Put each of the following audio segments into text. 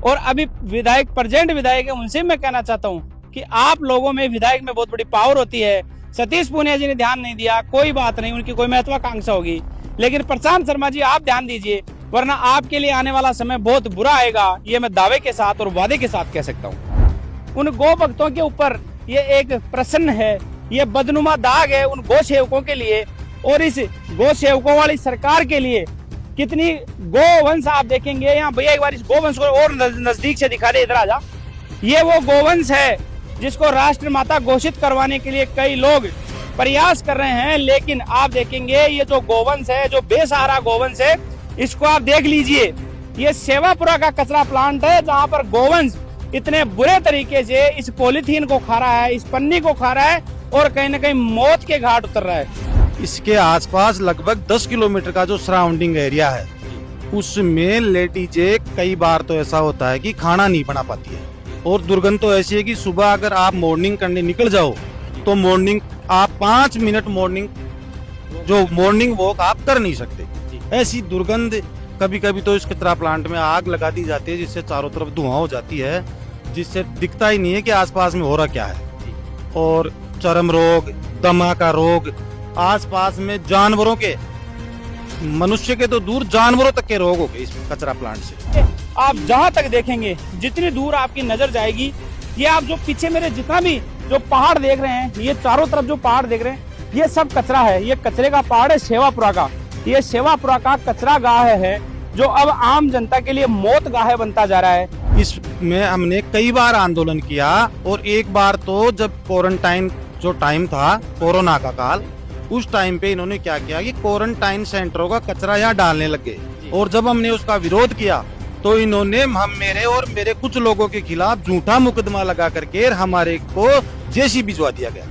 और अभी विधायक प्रेजेंट विधायक है, उनसे मैं कहना चाहता हूँ कि आप लोगों में विधायक में बहुत बड़ी पावर होती है। सतीश पूनिया जी ने ध्यान नहीं दिया, कोई बात नहीं, उनकी कोई महत्वाकांक्षा होगी, लेकिन प्रशांत शर्मा जी आप ध्यान दीजिए, वरना आपके लिए आने वाला समय बहुत बुरा आएगा, ये मैं दावे के साथ और वादे के साथ कह सकता हूँ। उन गौ भक्तों के ऊपर ये एक प्रसन्न है, ये बदनुमा दाग है उन गौ सेवकों के लिए, और इस गौ सेवकों वाली सरकार के लिए कितनी गोवंश आप देखेंगे। यहाँ भैया एक बार इस गोवंश को और नजदीक से दिखा दे, इधर आ जा। ये वो गोवंश है जिसको राष्ट्र माता घोषित करवाने के लिए कई लोग प्रयास कर रहे हैं, लेकिन आप देखेंगे ये जो गोवंश है, जो बेसहारा गोवंश है, इसको आप देख लीजिए। ये सेवापुरा का कचरा प्लांट है जहाँ पर गोवंश इतने बुरे तरीके से इस पॉलीथीन को खा रहा है, इस पन्नी को खा रहा है और कहीं ना कहीं मौत के घाट उतर रहा है। इसके आसपास लगभग 10 किलोमीटर का जो सराउंडिंग एरिया है, उसमें लेडीजे कई बार तो ऐसा होता है कि खाना नहीं बना पाती है, और दुर्गंध तो ऐसी है कि सुबह अगर आप मॉर्निंग करने निकल जाओ तो मॉर्निंग आप 5 मिनट मॉर्निंग वॉक आप कर नहीं सकते। ऐसी दुर्गंध, कभी कभी तो इस कचरा प्लांट में आग लगा दी जाती है जिससे चारों तरफ धुआं हो जाती है, जिससे दिखता ही नहीं है कि आसपास में हो रहा क्या है। और चर्म रोग, दमा का रोग, आसपास में जानवरों के, मनुष्य के तो दूर जानवरों तक के रोग हो गए इस कचरा प्लांट से। आप जहां तक देखेंगे, जितनी दूर आपकी नजर जाएगी, ये आप जो पीछे मेरे जितना भी जो पहाड़ देख रहे हैं, ये चारों तरफ जो पहाड़ देख रहे हैं, ये सब कचरा है। ये कचरे का पहाड़ है सेवापुरा का। ये सेवापुरा का कचरा गाह है जो अब आम जनता के लिए मौत गाह बनता जा रहा है। इसमें हमने कई बार आंदोलन किया, और एक बार तो जब क्वारंटाइन जो टाइम था, कोरोना का काल, उस टाइम पे इन्होंने क्या किया कि क्वारंटाइन सेंटरों का कचरा यहाँ डालने लगे, और जब हमने उसका विरोध किया तो इन्होंने मेरे और मेरे कुछ लोगों के खिलाफ झूठा मुकदमा लगा करके हमारे को जेसी भिजवा दिया गया।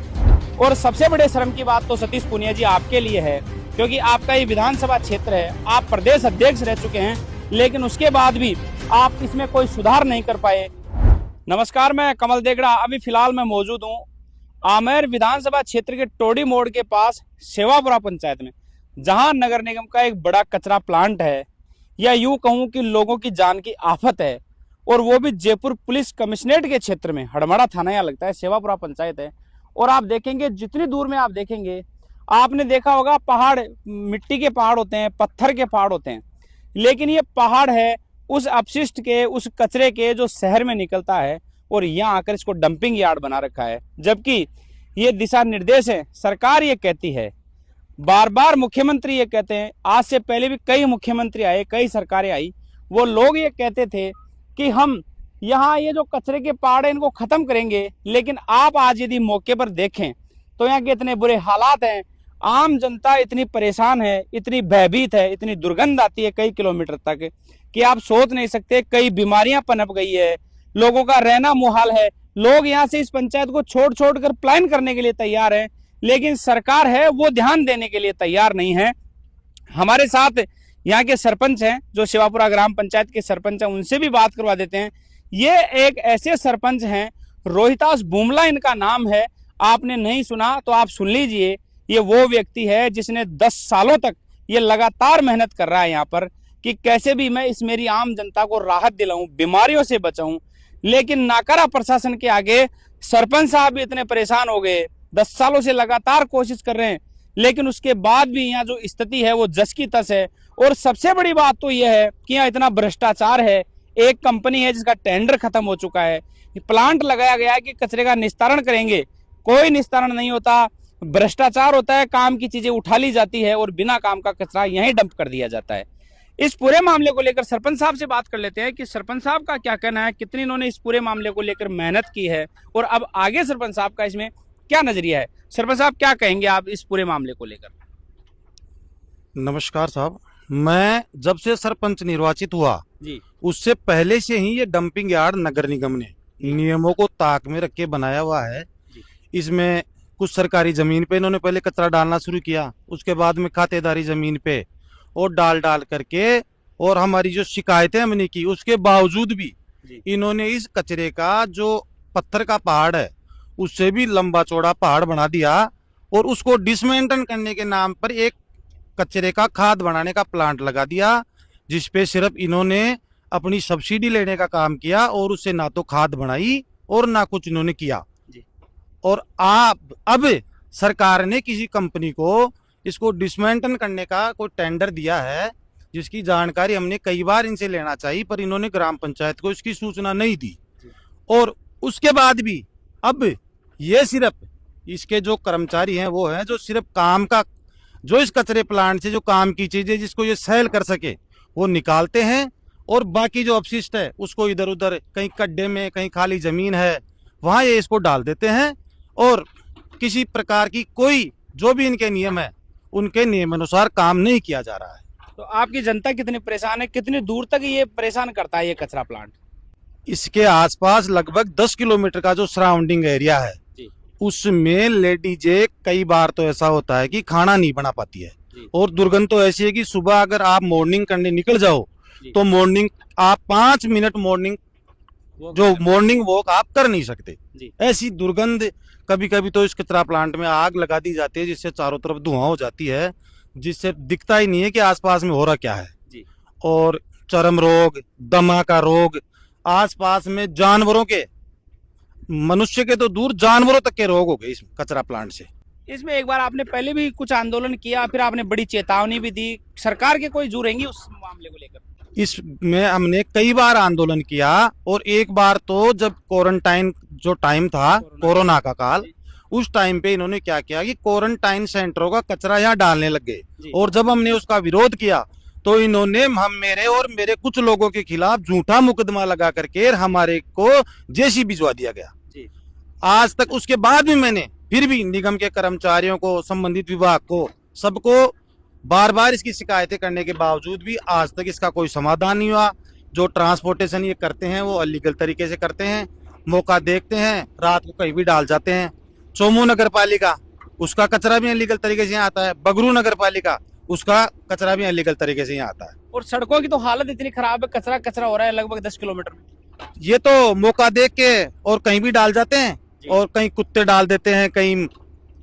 और सबसे बड़े शर्म की बात तो सतीश पूनिया जी आपके लिए है, क्योंकि आपका ये विधानसभा क्षेत्र है, आप प्रदेश अध्यक्ष रह चुके हैं, लेकिन उसके बाद भी आप इसमें कोई सुधार नहीं कर पाए। नमस्कार, मैं कमल देगड़ा। अभी फिलहाल मैं मौजूद हूँ आमेर विधानसभा क्षेत्र के टोडी मोड़ के पास सेवापुरा पंचायत में, जहां नगर निगम का एक बड़ा कचरा प्लांट है, या यूं कहूं कि लोगों की जान की आफत है, और वो भी जयपुर पुलिस कमिश्नरेट के क्षेत्र में, हड़मड़ा थाना यहाँ लगता है, सेवापुरा पंचायत है। और आप देखेंगे, जितनी दूर में आप देखेंगे, आपने देखा होगा पहाड़ मिट्टी के पहाड़ होते हैं, पत्थर के पहाड़ होते हैं, लेकिन ये पहाड़ है उस अपशिष्ट के, उस कचरे के जो शहर में निकलता है, और यहाँ आकर इसको डंपिंग यार्ड बना रखा है। जबकि ये दिशा निर्देश है, सरकार ये कहती है, बार बार मुख्यमंत्री ये कहते हैं, आज से पहले भी कई मुख्यमंत्री आए, कई सरकारें आई, वो लोग ये कहते थे कि हम यहाँ ये जो कचरे के पहाड़ है इनको खत्म करेंगे, लेकिन आप आज यदि मौके पर देखें तो यहाँ के इतने बुरे हालात हैं, आम जनता इतनी परेशान है, इतनी भयभीत है, इतनी दुर्गंध आती है कई किलोमीटर तक कि आप सोच नहीं सकते। कई बीमारियां पनप गई है, लोगों का रहना मुहाल है, लोग यहाँ से इस पंचायत को छोड़ छोड़ कर पलायन करने के लिए तैयार है, लेकिन सरकार है वो ध्यान देने के लिए तैयार नहीं है। हमारे साथ यहाँ के सरपंच हैं, जो सेवापुरा ग्राम पंचायत के सरपंच हैं, उनसे भी बात करवा देते हैं। ये एक ऐसे सरपंच हैं, रोहितास बुमला इनका नाम है, आपने नहीं सुना तो आप सुन लीजिए। ये वो व्यक्ति है जिसने 10 सालों तक ये लगातार मेहनत कर रहा है यहाँ पर कि कैसे भी मैं इस मेरी आम जनता को राहत दिलाऊं, बीमारियों से बचाऊं, लेकिन नाकारा प्रशासन के आगे सरपंच साहब भी इतने परेशान हो गए। 10 सालों से लगातार कोशिश कर रहे हैं, लेकिन उसके बाद भी यहाँ जो स्थिति है वो जस की तस है। और सबसे बड़ी बात तो यह है कि यहाँ इतना भ्रष्टाचार है। एक कंपनी है जिसका टेंडर खत्म हो चुका है, प्लांट लगाया गया है कि कचरे का निस्तारण करेंगे, कोई निस्तारण नहीं होता, भ्रष्टाचार होता है, काम की चीजें उठा ली जाती है और बिना काम का कचरा यहीं डंप कर दिया जाता है। इस पूरे मामले को लेकर सरपंच साहब से बात कर लेते हैं कि सरपंच साहब का क्या कहना है, कितनी इन्होंने इस पूरे मामले को लेकर मेहनत की है, और अब आगे सरपंच साहब का इसमें क्या नजरिया है। सरपंच साहब, क्या कहेंगे आप इस पूरे मामले को लेकर? नमस्कार साहब, मैं जब से सरपंच निर्वाचित हुआ जी, उससे पहले से ही ये डंपिंग यार्ड नगर निगम ने नियमों को ताक में रख के बनाया हुआ है। इसमें कुछ सरकारी जमीन पे इन्होंने पहले कचरा डालना शुरू किया, उसके बाद में खातेदारी जमीन पे और डाल करके, और हमारी जो शिकायतें हमने की उसके बावजूद भी इन्होंने इस कचरे का जो पत्थर का पहाड़ है उससे भी लंबा चौड़ा पहाड़ बना दिया, और उसको डिसमेंटल करने के नाम पर एक कचरे का खाद बनाने का प्लांट लगा दिया, जिसपे सिर्फ इन्होंने अपनी सब्सिडी लेने का काम किया और उससे ना तो खाद बनाई और ना कुछ इन्होंने किया। जी। और अब सरकार ने किसी कंपनी को इसको डिसमेंटल करने का कोई टेंडर दिया है, जिसकी जानकारी हमने कई बार इनसे लेना चाहिए, पर इन्होंने ग्राम पंचायत को इसकी सूचना नहीं दी। और उसके बाद भी अब ये सिर्फ इसके जो कर्मचारी हैं वो हैं जो सिर्फ काम का, जो इस कचरे प्लांट से जो काम की चीजें जिसको ये सेल कर सके वो निकालते हैं, और बाकी जो अपशिष्ट है उसको इधर उधर कहीं गड्ढे में, कहीं खाली जमीन है वहां ये इसको डाल देते हैं। और किसी प्रकार की कोई जो भी इनके नियम है उनके नियम अनुसार काम नहीं किया जा रहा है। तो आपकी जनता कितनी परेशान है, कितनी दूर तक ये परेशान करता है ये कचरा प्लांट? इसके आसपास लगभग 10 किलोमीटर का जो सराउंडिंग एरिया है जी। उसमें लेडीजे कई बार तो ऐसा होता है कि खाना नहीं बना पाती है। जी। और दुर्गंध तो ऐसी है कि सुबह अगर आप मॉर्निंग करने निकल जाओ जी। तो मॉर्निंग आप 5 मिनट मॉर्निंग वॉक आप कर नहीं सकते। जी। ऐसी दुर्गंध, कभी कभी तो इस कचरा प्लांट में आग लगा दी जाती है जिससे चारों तरफ धुआं हो जाती है, जिससे दिखता ही नहीं है कि आसपास में हो रहा क्या है। जी। और चर्म रोग, दमा का रोग, आसपास में जानवरों के, मनुष्य के तो दूर जानवरों तक के रोग हो गए इस कचरा प्लांट से। इसमें एक बार आपने पहले भी कुछ आंदोलन किया, फिर आपने बड़ी चेतावनी भी दी, सरकार के कोई जुड़ेंगी उस मामले को लेकर? इसमें हमने कई बार आंदोलन किया, और एक बार तो जब क्वारंटाइन जो टाइम था, कोरोना का काल, उस टाइम पे इन्होंने क्या किया कि क्वारंटाइन सेंटरों का कचरा यहाँ डालने लग गए। और जब हमने उसका विरोध किया तो इन्होंने मेरे और मेरे कुछ लोगों के खिलाफ झूठा मुकदमा लगा करके हमारे को जेसी भिजवा दिया गया। आज तक उसके बाद भी मैंने फिर भी निगम के कर्मचारियों को, संबंधित विभाग को, सबको बार बार इसकी शिकायतें करने के बावजूद भी आज तक इसका कोई समाधान नहीं हुआ। जो ट्रांसपोर्टेशन ये करते हैं वो अलीगल तरीके से करते हैं, मौका देखते हैं, रात को कहीं भी डाल जाते हैं। चोमू नगर पालिका, उसका कचरा भी अलीगल तरीके से यहाँ आता है। बगरू नगर पालिका, उसका कचरा भी अलीगल तरीके से यहाँ आता है। और सड़कों की तो हालत इतनी खराब है, कचरा कचरा हो रहा है लगभग 10 किलोमीटर में। ये तो मौका देख के और कहीं भी डाल जाते हैं, और कहीं कुत्ते डाल देते हैं, कहीं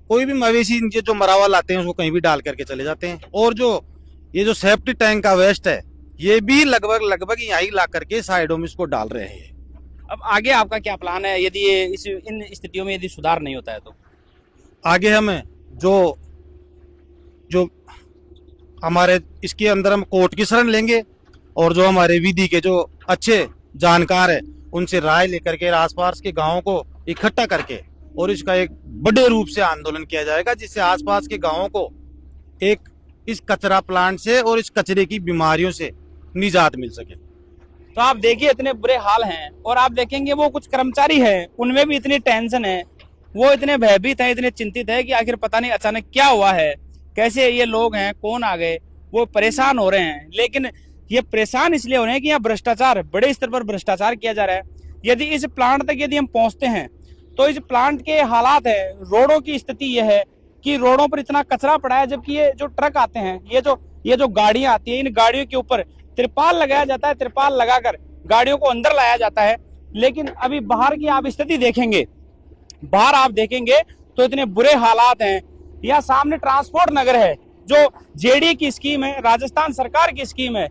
कोई भी मवेशी ये जो मरा हुआ लाते हैं उसको कहीं भी डाल करके चले जाते हैं। और जो ये जो सेफ्टी टैंक का वेस्ट है ये भी लगभग यहीं ला करके साइडों में इसको डाल रहे हैं। अब आगे आपका क्या प्लान है यदि ये इन स्थितियों में यदि सुधार नहीं होता है तो? आगे हमें जो हमारे इसके अंदर हम कोर्ट की शरण लेंगे, और जो हमारे विधि के जो अच्छे जानकार है उनसे राय लेकर के आसपास के गांवों को इकट्ठा करके और इसका एक बड़े रूप से आंदोलन किया जाएगा, जिससे आसपास के गांवों को एक इस कचरा प्लांट से और इस कचरे की बीमारियों से निजात मिल सके। तो आप देखिए इतने बुरे हाल हैं, और आप देखेंगे वो कुछ कर्मचारी हैं उनमें भी इतनी टेंशन है, वो इतने भयभीत है, इतने चिंतित है कि आखिर पता नहीं अचानक क्या हुआ है, कैसे ये लोग हैं, कौन आ गए, वो परेशान हो रहे हैं। लेकिन ये परेशान इसलिए हो रहे हैं कि यहाँ भ्रष्टाचार, बड़े स्तर पर भ्रष्टाचार किया जा रहा है। यदि इस प्लांट तक यदि हम पहुंचते हैं तो इस प्लांट के हालात है, रोडों की स्थिति यह है कि रोडों पर इतना कचरा पड़ा है, जबकि ये जो ट्रक आते हैं, ये जो गाड़ियां आती हैं, इन गाड़ियों के ऊपर त्रिपाल लगाया जाता है, त्रिपाल लगाकर गाड़ियों को अंदर लाया जाता है। लेकिन अभी बाहर की आप स्थिति देखेंगे, बाहर आप देखेंगे तो इतने बुरे हालात हैं। यहाँ सामने ट्रांसपोर्ट नगर है, जो जेडीए की स्कीम है, राजस्थान सरकार की स्कीम है।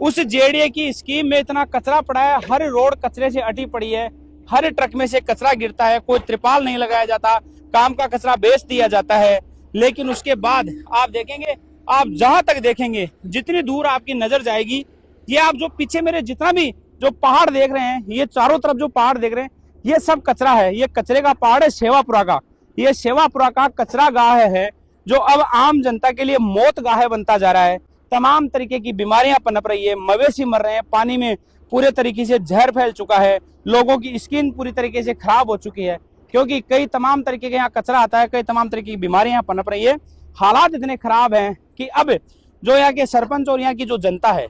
उस जेडीए की स्कीम में इतना कचरा पड़ा है, हर रोड कचरे से अटी पड़ी है, हर ट्रक में से कचरा गिरता है, कोई त्रिपाल नहीं लगाया जाता, काम का कचरा बेच दिया जाता है। लेकिन उसके बाद आप देखेंगे, आप जहां तक देखेंगे, जितनी दूर आपकी नजर जाएगी, ये आप जो पीछे मेरे जितना भी जो पहाड़ देख रहे हैं, ये चारों तरफ जो पहाड़ देख रहे हैं, ये सब कचरा है। ये कचरे का पहाड़ है सेवापुरा का। ये सेवापुरा का कचरा गाह है जो अब आम जनता के लिए मौत गाह बनता जा रहा है। तमाम तरीके की बीमारियां पनप रही है, मवेशी मर रहे हैं, पानी में पूरे तरीके से जहर फैल चुका है, लोगों की स्किन पूरी तरीके से खराब हो चुकी है, क्योंकि कई तमाम तरीके के यहाँ कचरा आता है, कई तमाम तरीके की बीमारियां पनप रही है। हालात इतने खराब हैं कि अब जो यहाँ के सरपंच और यहाँ की जो जनता है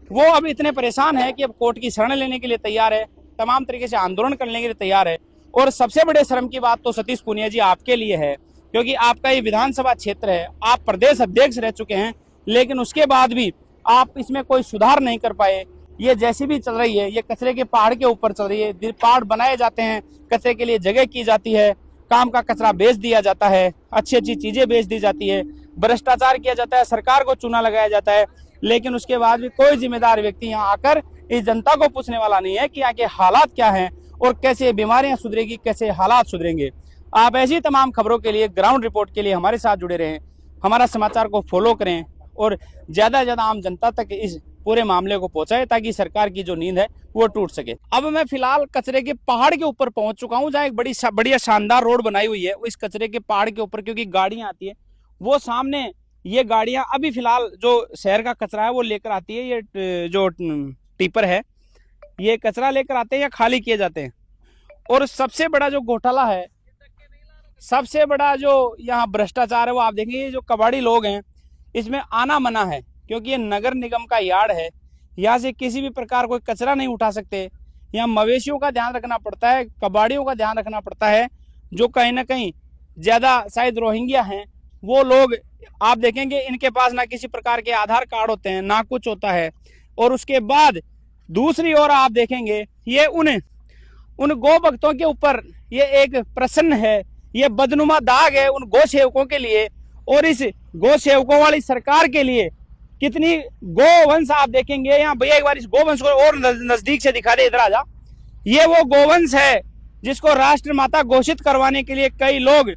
वो अब इतने परेशान है कि अब कोर्ट की शरण लेने के लिए तैयार है, तमाम तरीके से आंदोलन करने के लिए तैयार है। और सबसे बड़े शर्म की बात तो सतीश पूनिया जी आपके लिए है, क्योंकि आपका ये विधानसभा क्षेत्र है, आप प्रदेश अध्यक्ष रह चुके हैं, लेकिन उसके बाद भी आप इसमें कोई सुधार नहीं कर पाए। ये जैसी भी चल रही है, ये कचरे के पहाड़ के ऊपर चल रही है। पहाड़ बनाए जाते हैं, कचरे के लिए जगह की जाती है, काम का कचरा बेच दिया जाता है, अच्छी अच्छी चीजें बेच दी जाती है, भ्रष्टाचार किया जाता है, सरकार को चूना लगाया जाता है, लेकिन उसके बाद भी कोई जिम्मेदार व्यक्ति यहाँ आकर इस जनता को पूछने वाला नहीं है कि यहाँ के हालात क्या हैं और कैसे बीमारियां सुधरेगी, कैसे हालात सुधरेंगे। आप ऐसी तमाम खबरों के लिए, ग्राउंड रिपोर्ट के लिए हमारे साथ जुड़े रहें, हमारा समाचार को फॉलो करें और ज़्यादा से ज़्यादा आम जनता तक इस पूरे मामले को पहुंचाए ताकि सरकार की जो नींद है वो टूट सके। अब मैं फिलहाल कचरे के पहाड़ के ऊपर पहुंच चुका हूं, जहां एक बढ़िया शानदार रोड बनाई हुई है इस कचरे के पहाड़ के ऊपर, क्योंकि गाड़ियां आती है वो सामने, ये गाड़ियां अभी फिलहाल जो शहर का कचरा है वो लेकर आती है, ये जो टिपर है ये कचरा लेकर आते हैं या खाली किए जाते हैं। और सबसे बड़ा जो घोटाला है, सबसे बड़ा जो यहाँ भ्रष्टाचार है वो आप देखेंगे, ये जो कबाड़ी लोग हैं इसमें आना मना है, क्योंकि ये नगर निगम का यार्ड है, यहाँ से किसी भी प्रकार कोई कचरा नहीं उठा सकते। यहाँ मवेशियों का ध्यान रखना पड़ता है, कबाड़ियों का ध्यान रखना पड़ता है, जो कहीं ना कहीं ज़्यादा शायद रोहिंग्या हैं वो लोग आप देखेंगे इनके पास ना किसी प्रकार के आधार कार्ड होते हैं ना कुछ होता है। और उसके बाद दूसरी ओर आप देखेंगे ये उन गौ भक्तों के ऊपर ये एक प्रसन्न है, ये बदनुमा दाग है उन गौ सेवकों के लिए और इस गौ सेवकों वाली सरकार के लिए। कितनी गोवंश आप देखेंगे यहाँ, भैया एक बार इस गोवंश को और नजदीक से दिखा दे, इधर आ जा। ये वो गोवंश है जिसको राष्ट्र माता घोषित करवाने के लिए कई लोग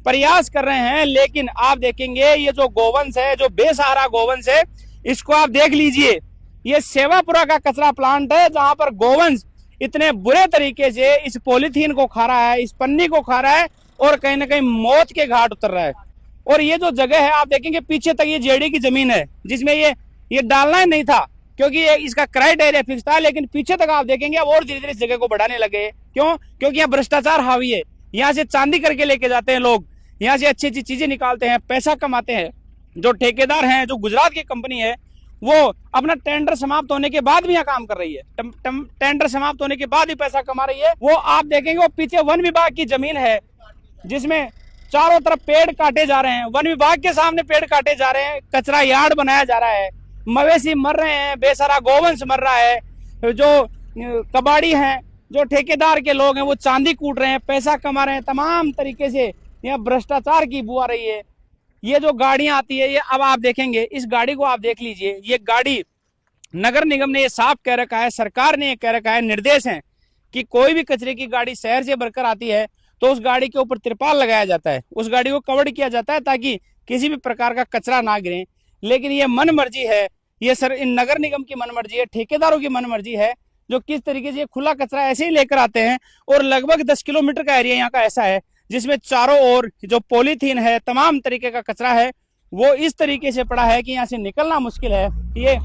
प्रयास कर रहे हैं, लेकिन आप देखेंगे ये जो गोवंश है, जो बेसहारा गोवंश है, इसको आप देख लीजिए। ये सेवापुरा का कचरा प्लांट है जहां पर गोवंश इतने बुरे तरीके से इस पॉलीथीन को खा रहा है, इस पन्नी को खा रहा है और कहीं ना कहीं मौत के घाट उतर रहा है। और ये जो जगह है आप देखेंगे पीछे तक ये जेडी की जमीन है जिसमें ये डालना ही नहीं था, क्योंकि ये इसका क्राइटेरिया फिक्स था, लेकिन पीछे तक आप देखेंगे अब और धीरे धीरे इस जगह को बढ़ाने लगे। क्यों? क्योंकि यहाँ भ्रष्टाचार हावी है, यहाँ से चांदी करके लेके जाते हैं लोग, यहाँ से अच्छी अच्छी चीजें निकालते हैं, पैसा कमाते हैं। जो ठेकेदार हैं, जो गुजरात की कंपनी है, वो अपना टेंडर समाप्त होने के बाद भी यहाँ काम कर रही है, टेंडर समाप्त होने के बाद ही पैसा कमा रही है। वो आप देखेंगे वो पीछे वन विभाग की जमीन है जिसमें चारों तरफ पेड़ काटे जा रहे हैं, वन विभाग के सामने पेड़ काटे जा रहे हैं, कचरा यार्ड बनाया जा रहा है, मवेशी मर रहे हैं, बेसहारा गोवंश मर रहा है, जो कबाड़ी हैं, जो ठेकेदार के लोग हैं वो चांदी कूट रहे हैं, पैसा कमा रहे हैं, तमाम तरीके से यहाँ भ्रष्टाचार की बू आ रही है। ये जो गाड़ियां आती है, ये अब आप देखेंगे इस गाड़ी को आप देख लीजिए, ये गाड़ी नगर निगम ने ये साफ कह रखा है, सरकार ने ये कह रखा है, निर्देश है कि कोई भी कचरे की गाड़ी शहर से भरकर आती है तो उस गाड़ी के ऊपर तिरपाल लगाया जाता है, उस गाड़ी को कवर किया जाता है ताकि किसी भी प्रकार का कचरा ना गिरे। लेकिन ये मन मर्जी है, ये इन नगर निगम की मन मर्जी है, ठेकेदारों की मन मर्जी है, जो किस तरीके से ये खुला कचरा ऐसे ही लेकर आते हैं। और लगभग 10 किलोमीटर का एरिया यहाँ का ऐसा है जिसमें चारों ओर जो पॉलीथीन है, तमाम तरीके का कचरा है, वो इस तरीके से पड़ा है कि यहाँ से निकलना मुश्किल है। ये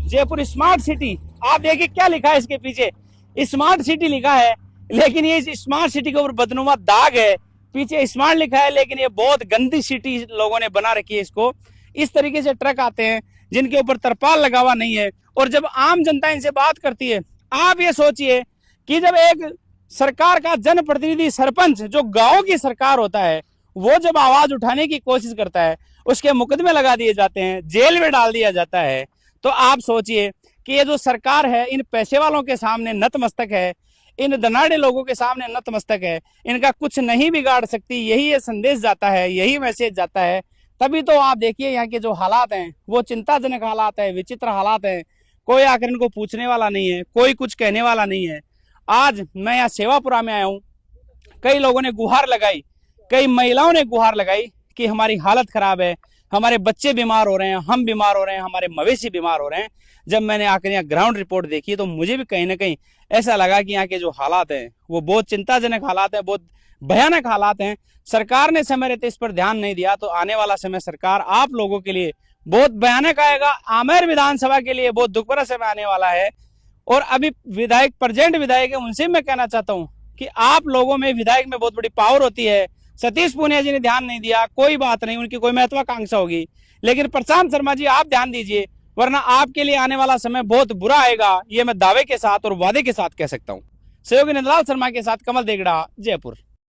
जयपुर स्मार्ट सिटी, आप देखिए क्या लिखा है इसके पीछे, स्मार्ट सिटी लिखा है, लेकिन ये स्मार्ट सिटी के ऊपर बदनुमा दाग है, पीछे स्मार्ट लिखा है, लेकिन ये बहुत गंदी सिटी लोगों ने बना रखी है इसको। इस तरीके से ट्रक आते हैं जिनके ऊपर तरपाल लगा हुआ नहीं है, और जब आम जनता इनसे बात करती है, आप ये सोचिए कि जब एक सरकार का जनप्रतिनिधि सरपंच, जो गांव की सरकार होता है, वो जब आवाज उठाने की कोशिश करता है, उसके मुकदमे लगा दिए जाते हैं, जेल में डाल दिया जाता है। तो आप सोचिए कि ये जो सरकार है इन पैसे वालों के सामने नतमस्तक है, इन धनाढ़े लोगों के सामने नतमस्तक है, इनका कुछ नहीं बिगाड़ सकती, यही ये संदेश जाता है, यही मैसेज जाता है। तभी तो आप देखिए यहाँ के जो हालात हैं वो चिंताजनक हालात है, विचित्र हालात हैं। कोई आकर इनको पूछने वाला नहीं है, कोई कुछ कहने वाला नहीं है। आज मैं यहाँ सेवापुरा में आया हूँ, कई लोगों ने गुहार लगाई, कई महिलाओं ने गुहार लगाई कि हमारी हालत खराब है, हमारे बच्चे बीमार हो रहे हैं, हम बीमार हो रहे हैं, हमारे मवेशी बीमार हो रहे हैं। जब मैंने आकर यहाँ ग्राउंड रिपोर्ट देखी तो मुझे भी कहीं ना कहीं ऐसा लगा कि यहाँ के जो हालात हैं वो बहुत चिंताजनक हालात हैं, बहुत भयानक हालात हैं। सरकार ने समय रहते इस पर ध्यान नहीं दिया तो आने वाला समय सरकार आप लोगों के लिए बहुत भयानक आएगा। आमेर विधानसभा के लिए बहुत दुख भरा समय आने वाला है। और अभी विधायक, प्रेजेंट विधायक है, उनसे मैं कहना चाहता हूँ कि आप लोगों में, विधायक में बहुत बड़ी पावर होती है। सतीश पूनिया जी ने ध्यान नहीं दिया, कोई बात नहीं, उनकी कोई महत्वाकांक्षा होगी, लेकिन प्रशांत शर्मा जी आप ध्यान दीजिए, वरना आपके लिए आने वाला समय बहुत बुरा आएगा। ये मैं दावे के साथ और वादे के साथ कह सकता हूँ। सहयोगी नंदलाल शर्मा के साथ कमल देगड़ा, जयपुर।